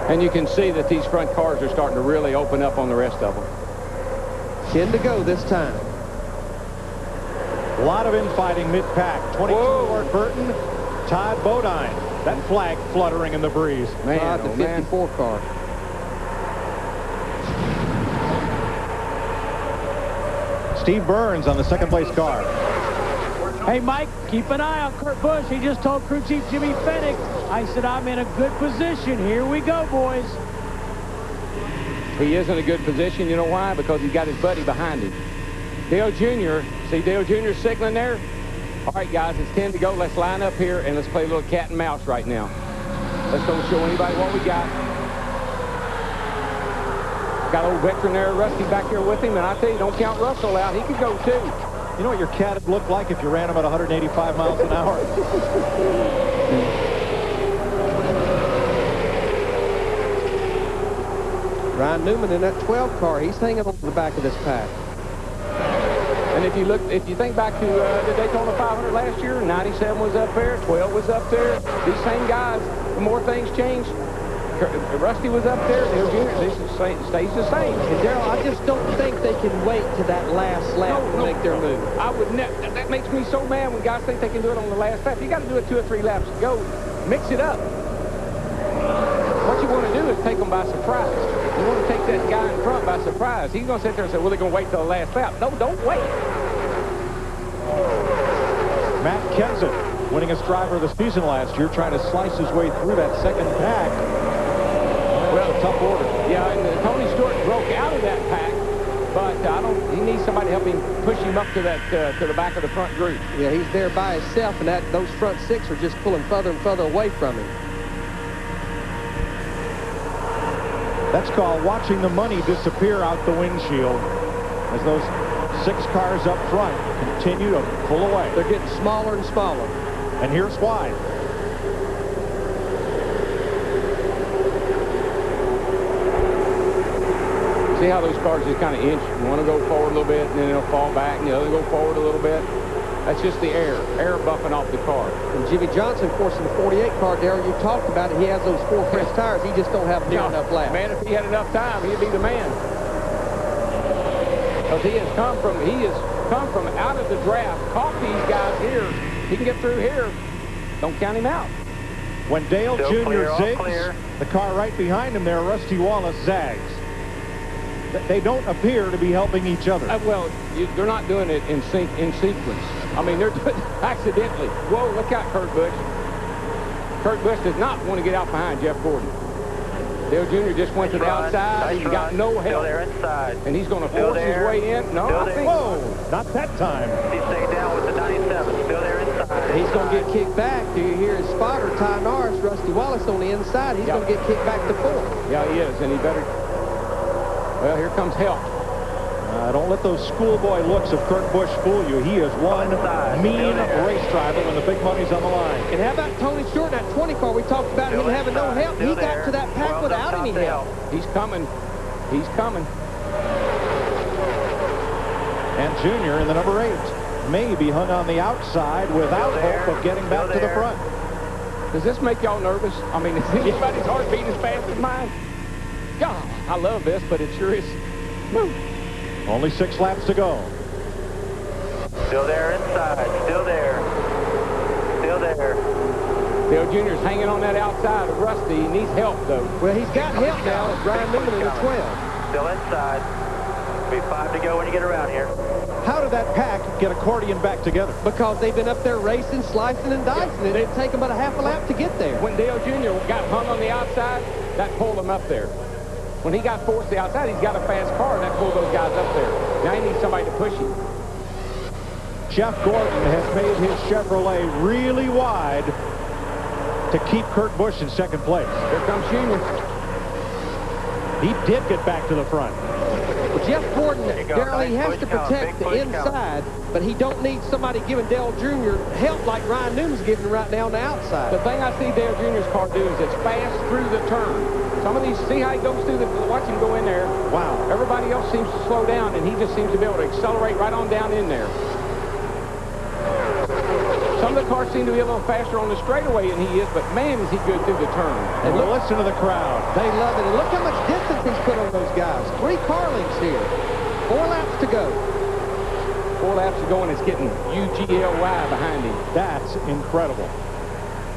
And you can see that these front cars are starting to really open up on the rest of them. 10 to go this time. A lot of infighting mid-pack. 22 Lord Burton, Todd Bodine. That flag fluttering in the breeze. Man, the 54 car. Steve Burns on the second place car. Hey, Mike, keep an eye on Kurt Busch. He just told crew chief Jimmy Fennick, I said, I'm in a good position. Here we go, boys. He is in a good position. You know why? Because he's got his buddy behind him. Dale Jr., see Dale Jr. signaling there? All right, guys, it's 10 to go. Let's line up here, and let's play a little cat and mouse right now. Let's don't show anybody what we got. Got old veteran there, Rusty, back here with him, and I tell you, don't count Russell out. He could go, too. You know what your cat would look like if you ran him at 185 miles an hour? Ryan Newman in that 12 car. He's hanging on to the back of this pack. And if you think back to the Daytona 500 last year, 97 was up there, 12 was up there. These same guys, the more things change. Rusty was up there. Dale Jr. This stays the same. And Darrell, I just don't think they can wait to that last lap to make their move. I would never. That makes me so mad when guys think they can do it on the last lap. You got to do it 2 or 3 laps to go. Mix it up. What you want to do is take them by surprise. You want to take that guy in front by surprise. He's going to sit there and say, well, they're going to wait till the last lap. No, don't wait. Matt Kenseth, winningest driver of the season last year, trying to slice his way through that second pack. Well, a tough order. Yeah, and Tony Stewart broke out of that pack, but he needs somebody to help him push him up to that to the back of the front group. Yeah, he's there by himself, and those front 6 are just pulling further and further away from him. That's called watching the money disappear out the windshield as those 6 cars up front continue to pull away. They're getting smaller and smaller. And here's why. See how those cars just kind of inch. One will go forward a little bit, and then they'll fall back, and the other will go forward a little bit. That's just the air buffing off the car. And Jimmy Johnson, of course, in the 48 car, Darrell, you talked about it. He has those 4 fresh tires. He just don't have near enough laps. Man, if he had enough time, he'd be the man. Because he has come from out of the draft, caught these guys here. He can get through here. Don't count him out. When Dale Jr. zigs, the car right behind him there, Rusty Wallace, zags. They don't appear to be helping each other. Well, they're not doing it in sequence. I mean, they're doing it accidentally. Whoa, look out, Kurt Busch. Kurt Busch does not want to get out behind Jeff Gordon. Dale Jr. just went to the outside. He got no help. Still there inside. And he's going to force his way in. No, I think. Whoa, not that time. He's staying down with the 97. Still there inside. He's going to get kicked back. Do you hear his spotter, Ty Norris, Rusty Wallace on the inside? He's going to get kicked back to 4. Yeah, he is, and he better. Well, here comes help. Don't let those schoolboy looks of Kurt Busch fool you. He is one mean race driver when the big money's on the line. And how about Tony Stewart in that 20 car? We talked about him having no help. He got to that pack without any help. He's coming. He's coming. And Junior in the number 8 may be hung on the outside without hope of getting back to the front. Does this make y'all nervous? I mean, is anybody's heart beating as fast as mine? God, I love this, but it sure is. Woo. Only 6 laps to go. Still there inside. Still there. Still there. Dale Jr.'s hanging on that outside of Rusty. He needs help, though. Well, he's got help now. It's Ryan Newman in the 12. Still inside. Be 5 to go when you get around here. How did that pack get accordion back together? Because they've been up there racing, slicing, and dicing. It didn't take them but a half a lap to get there. When Dale Jr. got hung on the outside, that pulled him up there. When he got forced to the outside, he's got a fast car, and that pulled those guys up there. Now he needs somebody to push him. Jeff Gordon has made his Chevrolet really wide to keep Kurt Busch in second place. Here comes Junior. He did get back to the front. Well, Jeff Gordon, Darrell, he has to protect the inside, but he don't need somebody giving Dale Jr. help like Ryan Newman's giving right now on the outside. The thing I see Dale Jr.'s car do is it's fast through the turn. Some of these, see how he goes through the, watch him go in there. Wow. Everybody else seems to slow down, and he just seems to be able to accelerate right on down in there. Some of cars seem to be a little faster on the straightaway than he is, but man, is he good through the turn. And listen to the crowd. They love it. And look how much distance he's put on those guys. 3 car lengths here. 4 laps to go. 4 laps to go, and it's getting UGLY behind him. That's incredible.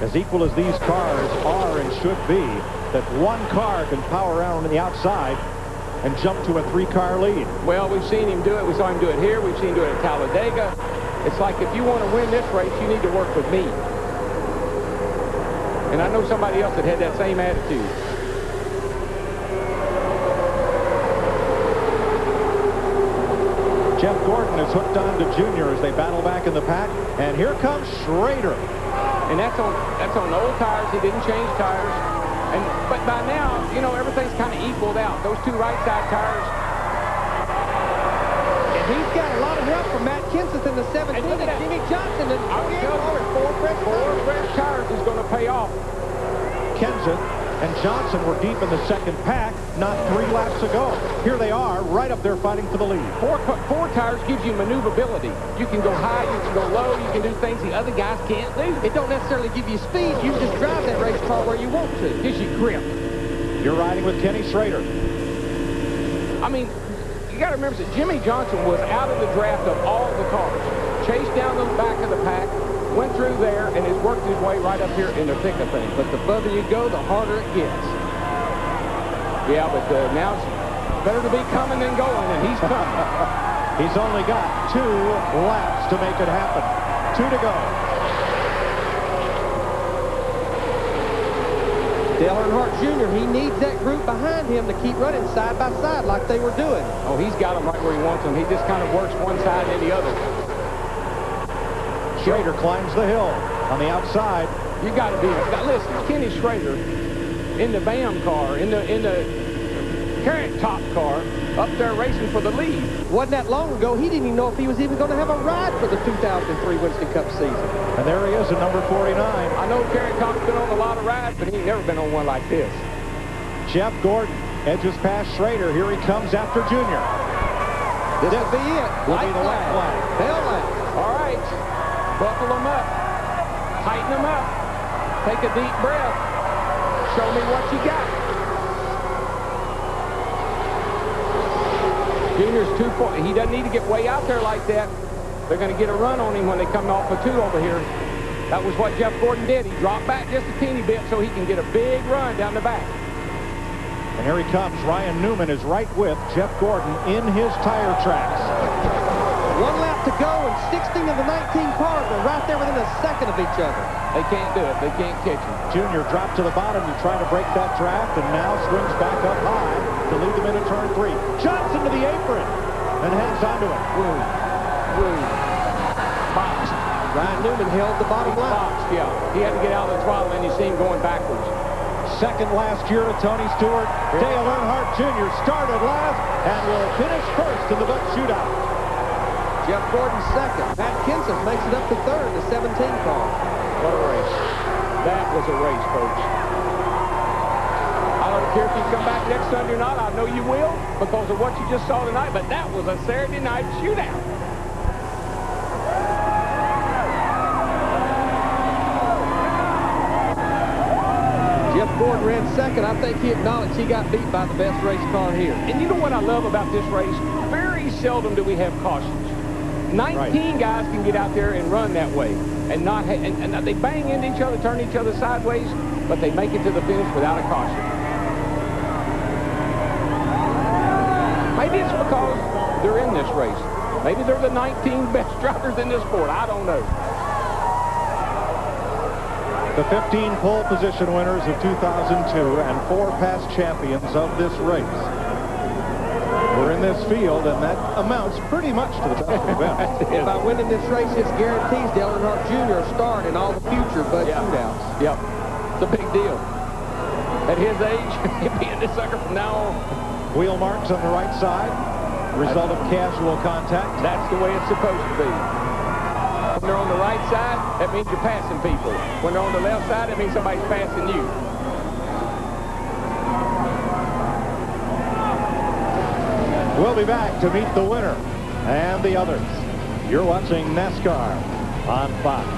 As equal as these cars are and should be, that one car can power around on the outside and jump to a 3-car lead. Well, we've seen him do it. We saw him do it here. We've seen him do it at Talladega. It's like, if you want to win this race, you need to work with me. And I know somebody else that had that same attitude. Jeff Gordon is hooked on to Junior as they battle back in the pack. And here comes Schrader. And that's on old tires. He didn't change tires. But by now, you know, everything's kind of equaled out. Those 2 right side tires. And he's got a lot of help from Matt Kenseth in the 17 and Jimmy Johnson. And I was telling you, 4 fresh tires is going to pay off. Kenseth and Johnson were deep in the second pack not 3 laps ago. Here they are, right up there fighting for the lead. 4 tires gives you maneuverability. You can go high, you can go low, you can do things the other guys can't do. It don't necessarily give you speed. You just drive that race car where you want to. It gives you grip. You're riding with Kenny Schrader. I mean, you got to remember that Jimmy Johnson was out of the draft of all the cars. Chased down the back of the pack, went through there, and has worked his way right up here in the thick of things. But the further you go, the harder it gets. Yeah, but now it's better to be coming than going, and he's coming. He's only got 2 laps to make it happen. 2 to go. Dale Earnhardt Jr., he needs that group behind him to keep running side by side like they were doing. Oh, he's got them right where he wants them. He just kind of works one side and the other. Schrader climbs the hill on the outside. You got to be. Now listen, Kenny Schrader in the BAM car, in the Carrot Top car, up there racing for the lead. Wasn't that long ago, he didn't even know if he was even going to have a ride for the 2003 Winston Cup season. And there he is at number 49. I know Carrot Top's been on a lot of rides, but he's never been on one like this. Jeff Gordon edges past Schrader. Here he comes after Junior. This will be it. Will be the white flag. Hell lap. All right. Buckle them up. Tighten them up. Take a deep breath. Show me what you got. Junior's 2-4. He doesn't need to get way out there like that. They're going to get a run on him when they come off a 2 over here. That was what Jeff Gordon did. He dropped back just a teeny bit so he can get a big run down the back. And here he comes. Ryan Newman is right with Jeff Gordon in his tire tracks. 1 lap to go, and 16 of the 19 cars are right there within a second of each other. They can't do it. They can't catch him. Junior dropped to the bottom to try to break that draft, and now swings back up high to lead them into turn 3. Johnson to the apron and hangs onto it. Boxed. Ryan Newman held the bottom line. Boxed, yeah. He had to get out of the throttle, and you see him going backwards. Second last year to Tony Stewart. Dale Earnhardt Jr. started last and will finish first in the Bud Shootout. Jeff Gordon second. Matt Kenseth makes it up to third, the 17 car. What a race. That was a race, folks. I don't care if you come back next Sunday or not. I know you will because of what you just saw tonight, but that was a Saturday night shootout. Jeff Gordon ran second. I think he acknowledged he got beat by the best race car here. And you know what I love about this race? Very seldom do we have cautions. 19 guys can get out there and run that way and not and they bang into each other, turn each other sideways, but they make it to the finish without a caution. Maybe it's because they're in this race. Maybe they're the 19 best drivers in this sport. I don't know. The 15 pole position winners of 2002 and 4 past champions of this race were in this field, and that amounts pretty much to the best of best. If I win in this race, this guarantees Dale Earnhardt Jr. a start in all the future Bud Shootouts. Yep. It's a big deal. At his age, he'll be in this sucker from now on. Wheel marks on the right side, result of casual contact. That's the way it's supposed to be. When they're on the right side, that means you're passing people. When they're on the left side, that means somebody's passing you. We'll be back to meet the winner and the others. You're watching NASCAR on Fox.